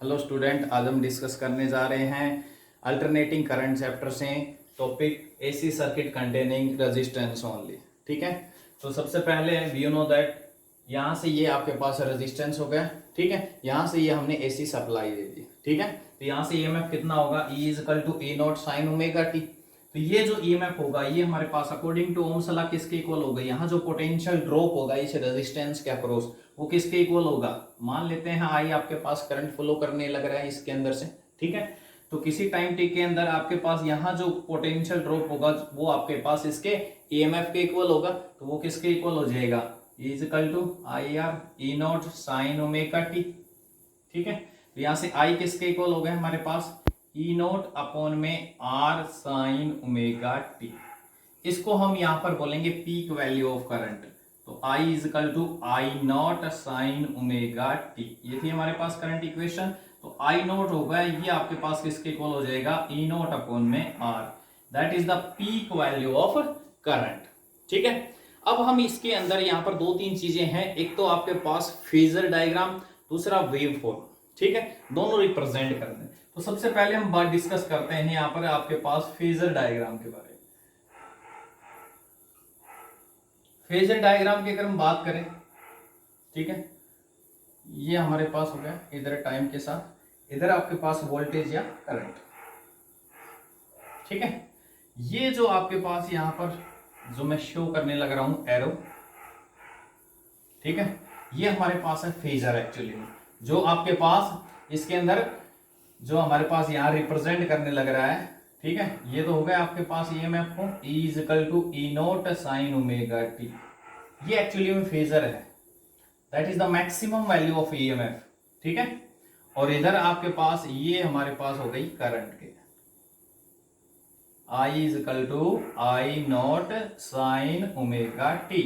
Hello student, आज हम discuss करने जा रहे हैं अल्टरनेटिंग करंट चैप्टर से topic AC circuit containing resistance only. ठीक है, तो सबसे पहले यू नो दैट यहाँ से ये आपके पास रेजिस्टेंस हो गया। ठीक है, यहाँ से ये हमने एसी सप्लाई दे दी। ठीक है, तो यहाँ से ईएमएफ कितना होगा, E equal to A naught sine omega T. तो ये जो ईएमएफ होगा ये हमारे पास अकॉर्डिंग टू ओम्स लॉ किसके इक्वल होगा, यहाँ जो पोटेंशियल ड्रॉप होगा इस रेजिस्टेंस के अक्रॉस वो किसके इक्वल होगा। मान लेते हैं आई आपके पास करंट फ्लो करने लग रहा है इसके अंदर से। ठीक है, तो किसी टाइम टी के अंदर आपके पास यहाँ जो पोटेंशियल ड्रॉप होगा वो आपके पास इसके ईएमएफ के इक्वल होगा। तो वो किसके इक्वल हो जाएगा, equal to I R E naught sine omega T. ठीक है, तो यहाँ से आई किसके इक्वल हो गया हमारे पास, ई नोट अपॉन में आर साइन ओमेगा टी। इसको हम यहाँ पर बोलेंगे पीक वैल्यू ऑफ करंट। तो I equal to I naught sine omega T, ये थी हमारे पास करंट इक्वेशन। तो आई नोट होगा ये आपके पास किसके इक्वल हो जाएगा, ई नोट अपॉन में R, that is the peak value of current. ठीक है, अब हम इसके अंदर यहाँ पर दो तीन चीजें हैं, एक तो आपके पास फेजर डायग्राम, दूसरा वेव फॉर्म। ठीक है, दोनों रिप्रेजेंट करते हैं। तो सबसे पहले हम बात डिस्कस करते हैं यहाँ पर आपके पास फेजर डायग्राम के बारे में। फेजर डायग्राम की अगर हम बात करें, ठीक है, ये हमारे पास हो गया इधर टाइम के साथ, इधर आपके पास वोल्टेज या करंट। ठीक है, ये जो आपके पास यहाँ पर जो मैं शो करने लग रहा हूं एरो, ठीक है, ये हमारे पास है फेजर एक्चुअली में, जो आपके पास इसके अंदर जो हमारे पास यहाँ रिप्रेजेंट करने लग रहा है। ठीक है, ये तो हो गया आपके पास ईएमएफ को E equal to E naught sine omega T, ये एक्चुअली में फेजर है, that is the maximum value of EMF. ठीक है, और इधर आपके पास ये हमारे पास हो गई करंट के, I equal to I naught sine omega T.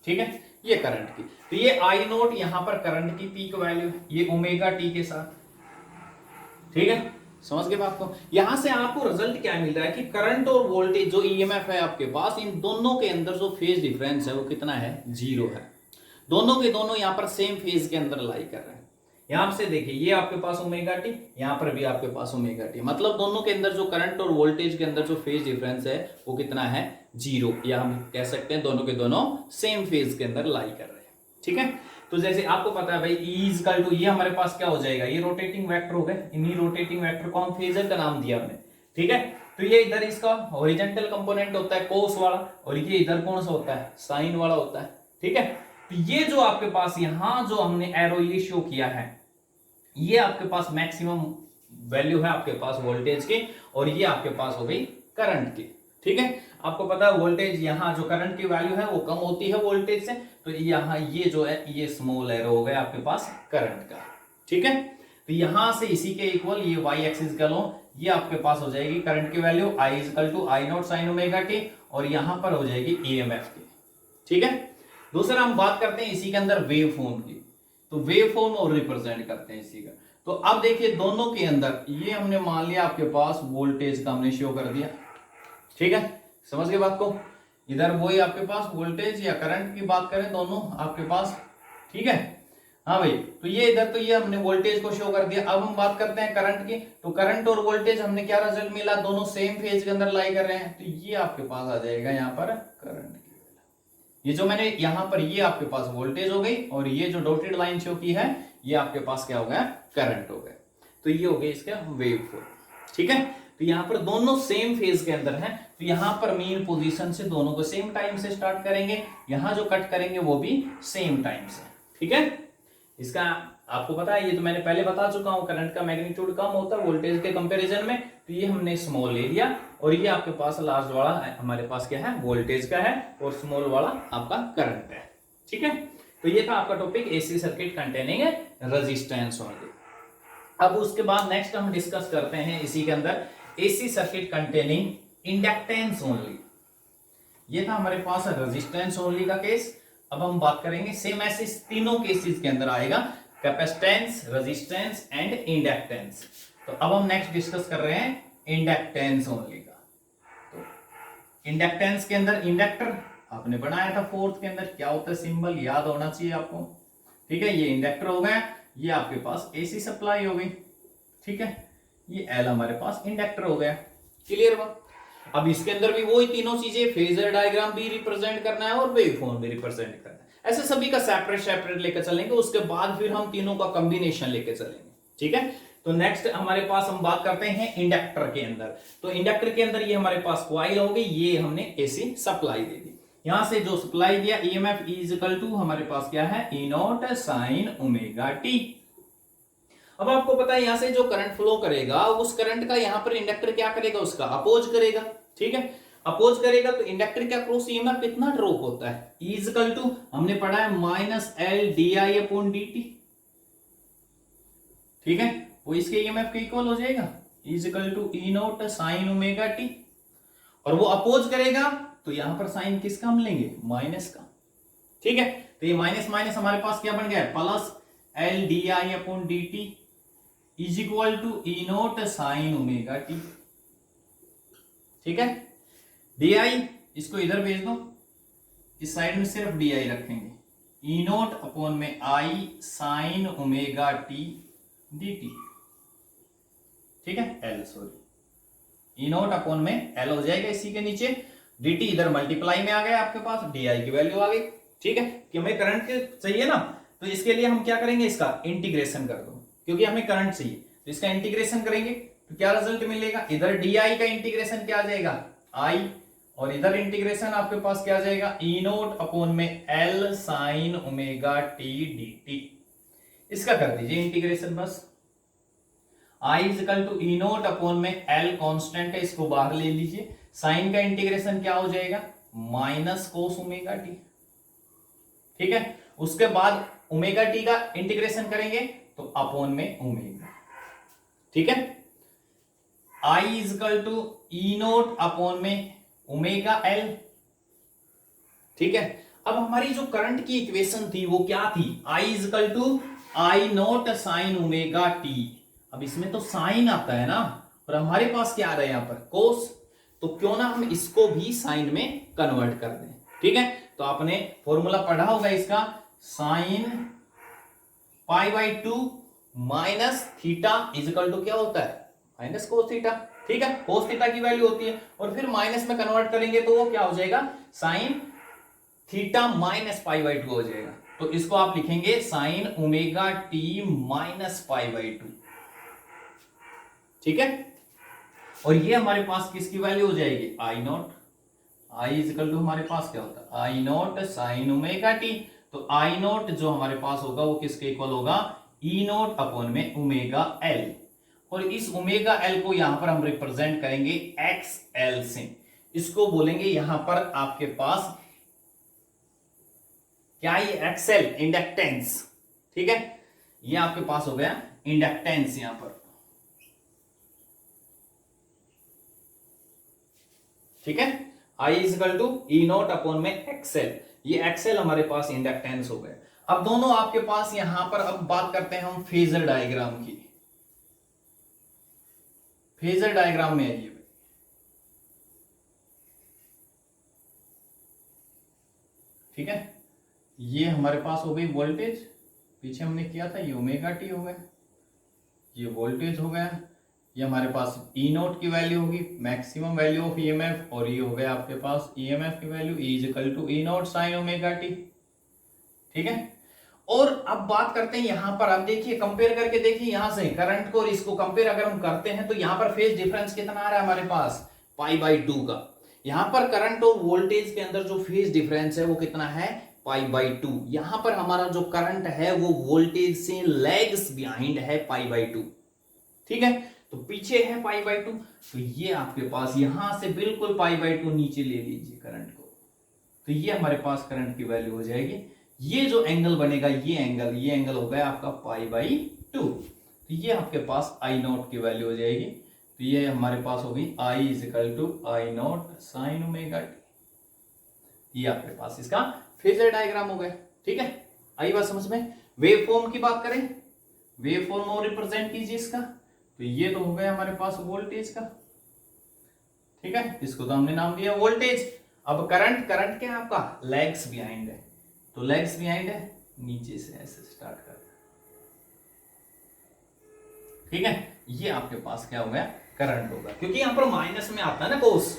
ठीक है, ये करंट की, तो ये आई नोट यहां पर करंट की पीक वैल्यू, ये ओमेगा टी के साथ। ठीक है, समझ गए बात को। यहां से आपको रिजल्ट क्या मिल रहा है कि करंट और वोल्टेज जो ईएमएफ है आपके पास, इन दोनों के अंदर जो फेज डिफरेंस है वो कितना है, 0 है। दोनों के दोनों यहां पर सेम फेज के अंदर लाई कर रहे हैं। यहां से देखिए ये आपके पास ओमेगा टी, यहां पर भी आपके पास ओमेगा टी, मतलब दोनों के अंदर जो करंट और वोल्टेज के अंदर जो फेज डिफरेंस है वो कितना है, 0, या हम कह सकते हैं दोनों के दोनों सेम फेज के अंदर लाई कर रहे हैं। ठीक है, तो जैसे आपको पता है भाई E इजकल टू, ये हमारे पास क्या हो जाएगा, ये रोटेटिंग वेक्टर हो गए, इन्हीं रोटेटिंग वेक्टर को हम फेजर का नाम दिया हमने। ठीक है, तो ये इधर इसका हॉरिजॉन्टल कंपोनेंट होता है कोस वाला, और ये इधर कौन सा होता है, साइन वाला होता है। ठीक है, तो ये जो आपके पास यहां जो हमने एरो ये शो किया है, ये आपके पास मैक्सिमम वैल्यू है आपके पास वोल्टेज की, और ये आपके पास हो गई करंट की। ठीक है, आपको पता है वोल्टेज यहाँ जो करंट की वैल्यू है वो कम होती है वोल्टेज से, तो यहाँ ये जो है ये स्मॉल एरो हो गया आपके पास करंट का। ठीक है, तो यहां से इसी के इक्वल ये y एक्सिस का लो, ये आपके पास हो जाएगी करंट की value I equal to I naught sine omega T, और यहां पर हो जाएगी ईएमएफ की। ठीक है, दूसरा हम बात करते हैं इसी के अंदर वेव फॉर्म की, तो वेव फॉर्म और रिप्रेजेंट करते हैं इसी का। तो अब देखिए दोनों के अंदर ये हमने मान लिया आपके पास वोल्टेज का हमने शो कर दिया। ठीक है, समझ गए बात को। इधर वही आपके पास वोल्टेज या करंट की बात करें दोनों आपके पास। ठीक है, हाँ भाई, तो ये इधर तो ये हमने वोल्टेज को शो कर दिया। अब हम बात करते हैं करंट की, तो करंट और वोल्टेज हमने क्या रिजल्ट मिला, दोनों सेम फेज के अंदर लाई कर रहे हैं, तो ये आपके पास आ जाएगा यहाँ पर करंट की वैल्यू। ये जो मैंने यहाँ पर ये आपके पास वोल्टेज हो गई, और ये जो डॉटेड लाइन शो की है ये आपके पास क्या हो गया, करंट हो गया। तो ये हो गया इसका वेव फॉर्म। ठीक है, तो यहाँ पर दोनों सेम फेज के अंदर हैं, तो यहाँ पर मेन पोजीशन से दोनों को सेम टाइम से स्टार्ट करेंगे, यहाँ जो कट करेंगे वो भी सेम टाइम से। ठीक है, इसका आपको पता है, ये तो मैंने पहले बता चुका हूँ, करंट का मैग्नीट्यूड कम होता है वोल्टेज के कंपैरिजन में, तो ये हमने स्मॉल ले लिया, और ये आपके पास लास्ट वाला हमारे पास क्या है, वोल्टेज का है, और स्मॉल वाला आपका करंट है। ठीक है, तो ये था आपका topic AC circuit containing resistance only. अब उसके बाद नेक्स्ट हम डिस्कस करते हैं इसी के अंदर AC circuit containing inductance only. ये था हमारे पास रेजिस्टेंस ओनली का केस। अब हम बात करेंगे सेम ऐसे तीनों केसेस के अंदर आएगा, कैपेसिटेंस, रेजिस्टेंस एंड इंडक्टेंस। तो अब हम नेक्स्ट डिस्कस कर रहे हैं इंडक्टेंस ओनली का। तो इंडक्टेंस के अंदर इंडक्टर आपने बनाया था फोर्थ के अंदर, क्या होता है सिंबल याद होना चाहिए आपको। ठीक है, ये इंडक्टर हो गया, ये आपके पास एसी सप्लाई हो गई, ठीक है। ये एल हमारे पास इंडक्टर हो गया, क्लियर हुआ। अब इसके अंदर भी वही तीनों चीजें, फेजर डायग्राम भी रिप्रेजेंट करना है और वेवफॉर्म भी रिप्रेजेंट करना है। ऐसे सभी का सेपरेट सेपरेट लेकर चलेंगे, उसके बाद फिर हम तीनों का कॉम्बिनेशन लेकर चलेंगे, ठीक है। तो नेक्स्ट हमारे पास हम बात करते हैं इंडक्टर के अंदर। तो इंडक्टर के अंदर ये हमारे पास कॉइल हो गई, ये हमने एसी सप्लाई दे दी। यहां से जो सप्लाई दिया ईएमएफ इज इक्वल टू हमारे पास क्या है, ई नॉट साइन ओमेगा टी। अब आपको पता है यहां से जो करंट फ्लो करेगा उस करंट का यहां पर इंडक्टर क्या करेगा, उसका अपोज करेगा, ठीक है। अपोज करेगा तो इंडक्टर का क्रॉस ईएमएफ कितना ड्रॉप होता है, इज इक्वल टू हमने पढ़ा है minus L D I upon D T, ठीक है। वो इसके ईएमएफ के इक्वल हो जाएगा, is equal to E naught sine omega T. और वो अपोज करेगा तो यहां पर साइन किसका हम लेंगे, माइनस का, ठीक है। तो ये माइनस माइनस हमारे पास क्या बन गया, plus L D I upon D T is equal to E naught sine omega T, ठीक है। डी आई इसको इधर भेज दो, इस साइड में सिर्फ डी आई रखेंगे, ई नॉट अपॉन में I sine omega T D T, ठीक है। L sorry, E naught upon में एल हो जाएगा इसी के नीचे, डी टी इधर मल्टीप्लाई में आ गया आपके पास, डी आई की वैल्यू आ गई, ठीक है। कि हमें करंट चाहिए ना, तो इसके लिए हम क्या करेंगे, इसका इंटीग्रेशन कर दो, क्योंकि हमें करंट चाहिए, तो इसका इंटीग्रेशन करेंगे तो क्या रिजल्ट मिलेगा, इधर डी आई का इंटीग्रेशन क्या आ जाएगा, आई, और इधर इंटीग्रेशन आपके पास क्या आ जाएगा, ई नोट अपॉन में L sine omega T D T. इसका कर दीजिए इंटीग्रेशन बस, I is equal to E naught upon में एल कांस्टेंट है, इसको बाहर ले लीजिए, साइन का इंटीग्रेशन क्या हो जाएगा, माइनस कोस ओमेगा टी, ठीक है। उसके बाद ओमेगा टी का इंटीग्रेशन करेंगे तो अपॉन में ओमेगा, ठीक है। I is equal to E naught upon में ओमेगा एल, ठीक है। अब हमारी जो करंट की इक्वेशन थी वो क्या थी, I is equal to I naught sine omega T. अब इसमें तो साइन आता है ना, और हमारे पास क्या आ रहा है यहां पर, कोस, तो क्यों ना हम इसको भी साइन में कन्वर्ट कर दें, ठीक है। तो आपने फॉर्मूला पढ़ा होगा इसका, sine pi by two minus theta is equal to क्या होता है, माइनस कोस थीटा, ठीक है। कोस थीटा की वैल्यू होती है, और फिर माइनस में कन्वर्ट करेंगे तो वो क्या हो जाएगा, sine theta minus pi by to हो जाएगा। तो इसको आप लिखेंगे sign omega T minus pi by to, ठीक है। और ये हमारे पास किसकी वैल्यू हो जाएगी, I naught, I is equal to हमारे पास क्या होता है, I naught sine omega T. तो आई नॉट जो हमारे पास होगा वो किसके इक्वल होगा, ई नॉट अपॉन में ओमेगा एल, और इस ओमेगा एल को यहां पर हम रिप्रेजेंट करेंगे एक्स एल से, इसको बोलेंगे यहां पर आपके पास क्या, ये एक्सएल इंडक्टेंस, ठीक है। ये आपके पास हो गया इंडक्टेंस यहां पर, ठीक है। I is equal to E naught upon में एक्सएल, ये एक्सएल हमारे पास इंडक्टेंस हो गए। अब दोनों आपके पास यहां पर, अब बात करते हैं हम फेजर डायग्राम की, फेजर डायग्राम में आइए, ठीक है। ये हमारे पास हो गई वोल्टेज, पीछे हमने किया था ये ओमेगा टी हो गया, ये वोल्टेज हो गया, ये हमारे पास ई नोट की वैल्यू होगी मैक्सिमम वैल्यू ऑफ ईएमएफ, और ये हो गया आपके पास ईएमएफ की value E is equal to E naught sine omega T, ठीक है। और अब बात करते हैं यहां पर, आप देखिए कंपेयर करके देखिए, यहां से करंट को और इसको कंपेयर अगर हम करते हैं तो यहां पर फेज डिफरेंस कितना आ रहा है हमारे पास, पाई बाई टू का। यहां पर करंट और वोल्टेज के अंदर जो फेज डिफरेंस है वो कितना है, पाई बाई टू। यहां पर हमारा जो करंट है वो वोल्टेज से लैग्स बिहाइंड है पाई बाई टू, ठीक है। तो पीछे है पाई बाई टू, तो ये आपके पास यहां से बिल्कुल पाई बाई टू नीचे ले लीजिए करंट को, तो ये हमारे पास करंट की वैल्यू हो जाएगी। ये जो एंगल बनेगा, ये एंगल हो गया आपका पाई बाई टू, तो ये आपके पास आई नॉट की वैल्यू हो जाएगी। तो ये हमारे पास होगी I is equal to I naught sine omega T, ये आपके पास इसका फेजर डायग्राम हो गया, ठीक है। आई बात समझ में। वेव फॉर्म की बात करें, वेव फॉर्म और रिप्रेजेंट कीजिए इसका, तो ये तो हो गया हमारे पास वोल्टेज का, ठीक है, इसको तो हमने नाम दिया वोल्टेज। अब करंट क्या है आपका, लैग्स बिहाइंड है, तो लैग्स बिहाइंड है, नीचे से ऐसे स्टार्ट करते हैं, ठीक है, ये आपके पास क्या हो गया, करंट होगा, क्योंकि यहां पर माइनस में आता है ना कोस,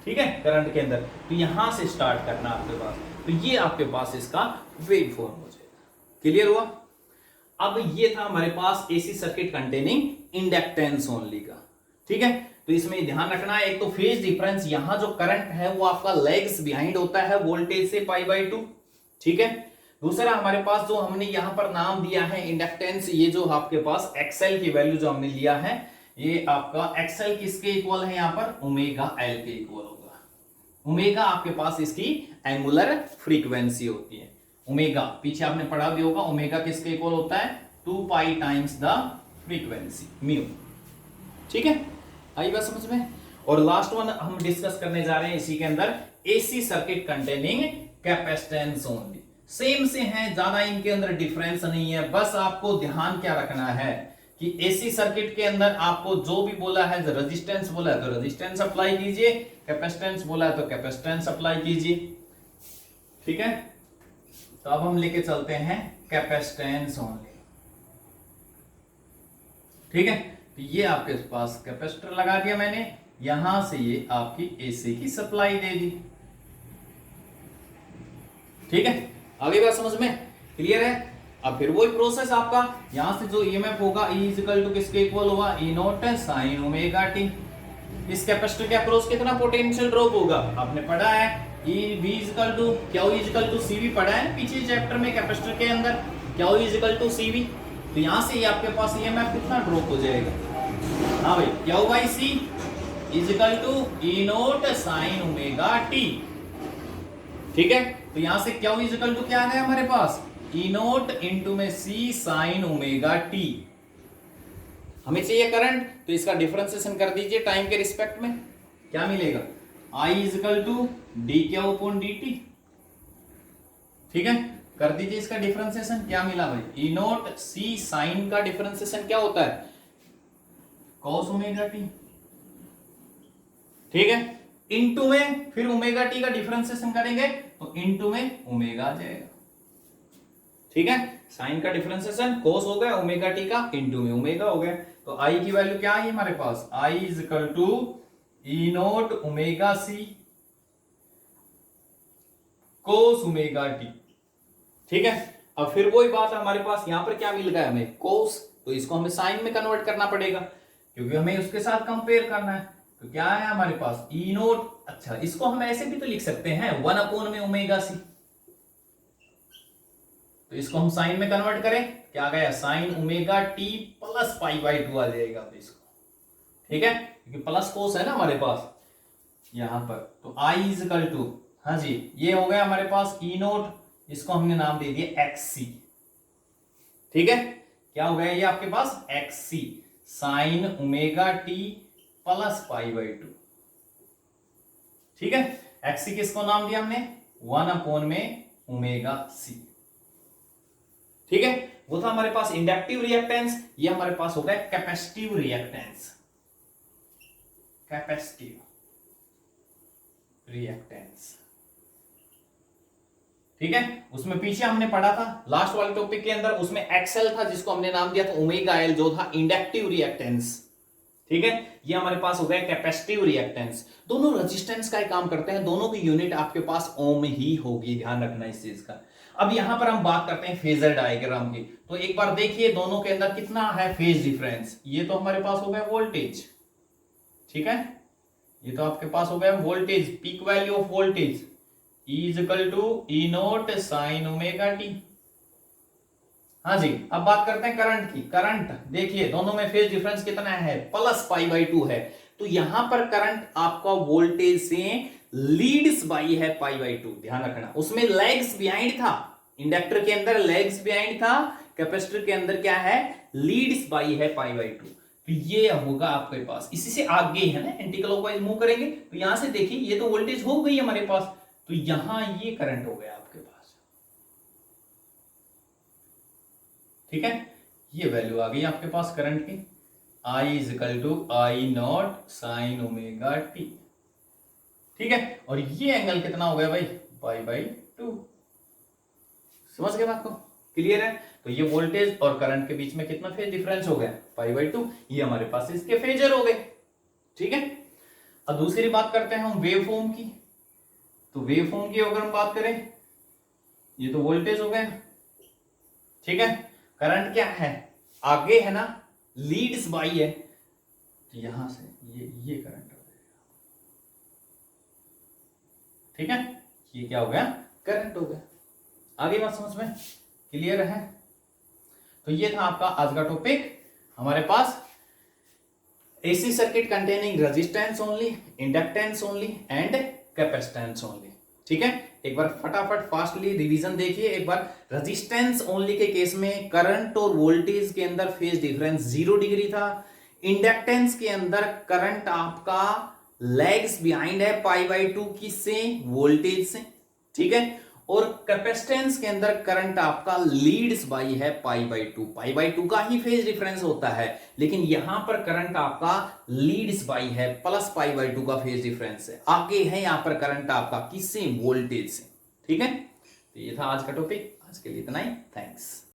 ठीक है, करंट के अंदर, तो यहां से स्टार्ट करना आपके पास, तो ये आपके पास इसका वेव फॉर्म हो जाएगा। क्लियर हुआ? अब ये था हमारे पास AC circuit containing inductance only का, ठीक है। तो इसमें ध्यान रखना है, एक तो फेज डिफरेंस, यहां जो करंट है वो आपका लेग्स बिहाइंड होता है वोल्टेज से π/2, ठीक है। दूसरा हमारे पास जो हमने यहां पर नाम दिया है इंडक्टेंस, ये जो आपके पास एक्सएल की वैल्यू जो हमने लिया है, ये आपका एक्सएल किसके इक्वल है, यहां पर ओमेगा एल के इक्वल होगा। ओमेगा आपके पास इसकी एंगुलर फ्रीक्वेंसी होती है। ओमेगा पीछे आपने पढ़ा भी होगा, ओमेगा किसके इक्वल होता है, 2 टाइम्स द फ्रीक्वेंसी म्यू, ठीक है, आई बात समझ में। और लास्ट वन हम डिस्कस करने जा रहे हैं इसी के अंदर, AC circuit containing capacitance only. Same से हैं, ज्यादा इनके अंदर डिफरेंस नहीं है, बस आपको ध्यान क्या रखना है कि एसी सर्किट के अंदर आपको जो भी बोला है, रेजिस्टेंस बोला है तो रेजिस्टेंस अप्लाई कीजिए, कैपेसिटेंस बोला है तो कैपेसिटेंस अप्लाई कीजिए, ठीक है। तो अब हम लेके चलते हैं कैपेसिटेंस ओनली, ठीक है। तो ये आपके पास कैपेसिटर लगा दिया मैंने, यहां से ये आपकी एसी की सप्लाई दे दी, ठीक है, आगे बात समझ में क्लियर है। अब फिर वही प्रोसेस आपका, यहां से जो ईएमएफ होगा E इक्वल टू किसके इक्वल होगा, E naught sine omega T. इस कैपेसिटर के अक्रॉस कितना पोटेंशियल ड्रॉप होगा, आपने पढ़ा है, E V equal to Q equal to CV पढ़ा है पीछे चैप्टर में, कैपेसिटर के अंदर Q इक्वल टू CV। तो यहां से ये आपके पास ईएमएफ कितना ड्रॉप हो जाएगा, हाँ भाई, Q by C equal to E naught sine omega T, ठीक है। तो यहां से Q इक्वल टू क्या आ गया हमारे पास, E नोट इंटू में C साइन ओमेगा टी। हमें चाहिए करंट, तो इसका डिफरेंशिएशन कर दीजिए टाइम के रिस्पेक्ट में, क्या मिलेगा, I equal to D Q upon D T, ठीक है, कर दीजिए इसका डिफरेंशिएशन, क्या मिला भाई, E नोट C साइन का डिफरेंशिएशन क्या होता है, कॉस ओमेगा टी, ठीक है, इनटू में फिर ओमेगा टी का डिफरेंशिएशन करेंगे तो इनटू में ओमेगा आ जाएगा, ठीक है। साइन का डिफरेंशिएशन कोस हो गया, ओमेगा टी का इनटू में ओमेगा हो गया। तो आई की वैल्यू क्या है हमारे पास, I is equal to E naught omega C cos omega T, ठीक है। अब फिर वही बात है, हमारे पास यहां पर क्या मिल गया हमें, कोस, तो इसको हमें साइन में कन्वर्ट करना पड़ेगा क्योंकि हमें उसके साथ कंपेयर करना है। तो क्या है हमारे पास, ई नोट, अच्छा इसको हम ऐसे भी तो लिख सकते हैं 1 में ओमेगा सी, तो इसको हम साइन में कन्वर्ट करें, क्या गया, साइन ओमेगा टी प्लस π/2 आ जाएगा, तो इसको, ठीक है, क्योंकि प्लस कोस है ना हमारे पास यहां पर। तो आई इज इक्वल टू, हाँ जी, ये हो गया हमारे पास ई नोट, इसको हमने नाम दे दिया XC, ठीक है, क्या हो गया ये आपके पास XC sine omega T plus π/2, ठीक है। XC किसको नाम दिया हमने, 1 में ओमेगा सी, ठीक है। वो था हमारे पास इंडक्टिव रिएक्टेंस, ये हमारे पास हो गया कैपेसिटिव रिएक्टेंस, कैपेसिटिव रिएक्टेंस, ठीक है। उसमें पीछे हमने पढ़ा था लास्ट वाले टॉपिक के अंदर, उसमें एक्सएल था जिसको हमने नाम दिया था ओमेगा एल, जो था इंडक्टिव रिएक्टेंस, ठीक है। ये हमारे पास हो गया कैपेसिटिव रिएक्टेंस, दोनों रेजिस्टेंस का ही काम करते हैं, दोनों की यूनिट आपके पास ओम ही होगी, ध्यान रखना इस चीज का। अब यहां पर हम बात करते हैं फेजर डायग्राम की, तो एक बार देखिए दोनों के अंदर कितना है फेज डिफरेंस। ये तो हमारे पास हो गया वोल्टेज, ठीक है, ये तो आपके पास हो गया voltage, peak value of voltage E is equal to E naught sine omega T. हाँ जी, अब बात करते हैं करंट की। करंट देखिए दोनों में फेज डिफरेंस कितना है, प्लस π/2 है, तो यहां पर करंट आपका वोल्टेज से लीड्स बाई है π/2, ध्यान रखना। उसमें लैग्स बिहाइंड था, इंडक्टर के अंदर लैग्स बिहाइंड था, कैपेसिटर के अंदर क्या है, लीड्स बाई है π/2। तो ये होगा आपके पास, इसी से आगे है ना, एंटी क्लॉकवाइज मूव करेंगे, तो यहां से देखिए ये तो वोल्टेज हो गई हमारे पास, तो यहां ये करंट हो गया आपके पास, ठीक है। ये वैल्यू आ गई आपके पास करंट की, I is equal to I naught sine omega T, ठीक है। और ये एंगल कितना हो गया भाई, π/2, समझ गए बात को, क्लियर है। तो ये वोल्टेज और करंट के बीच में कितना फेज डिफरेंस हो गया, π/2। ये हमारे पास इसके फेजर हो गए, ठीक है। अब दूसरी बात करते हैं हम वेव फॉर्म की। तो वेव फॉर्म की अगर हम बात करें, ये तो वोल्टेज हो गया, ठीक है। करंट क्या है, आगे है ना, लीड्स बाई है, तो यहां से ये करंट हो गया, ठीक है। ये क्या हो गया, करंट हो गया। आगे बात समझ में क्लियर है। तो ये था आपका आज का टॉपिक। हमारे पास AC circuit containing resistance only, inductance only and capacitance only, ठीक है। एक बार फटाफट फास्टली रिवीजन देखिए एक बार। रेजिस्टेंस ओनली के केस में करंट और वोल्टेज के अंदर फेज डिफरेंस 0 डिग्री था। इंडक्टेंस के अंदर करंट आपका लैग्स बिहाइंड है π/2 किससे, वोल्टेज से, ठीक है। और कैपेसिटेंस के अंदर करंट आपका लीड्स बाई है π/2 का ही फेज डिफरेंस होता है, लेकिन यहां पर करंट आपका लीड्स बाई है प्लस π/2 का फेज डिफरेंस है, आगे है यहां पर करंट आपका किससे, वोल्टेज से, ठीक है। तो ये था आज का टॉपिक, आज के लिए इतना ही, थैंक्स।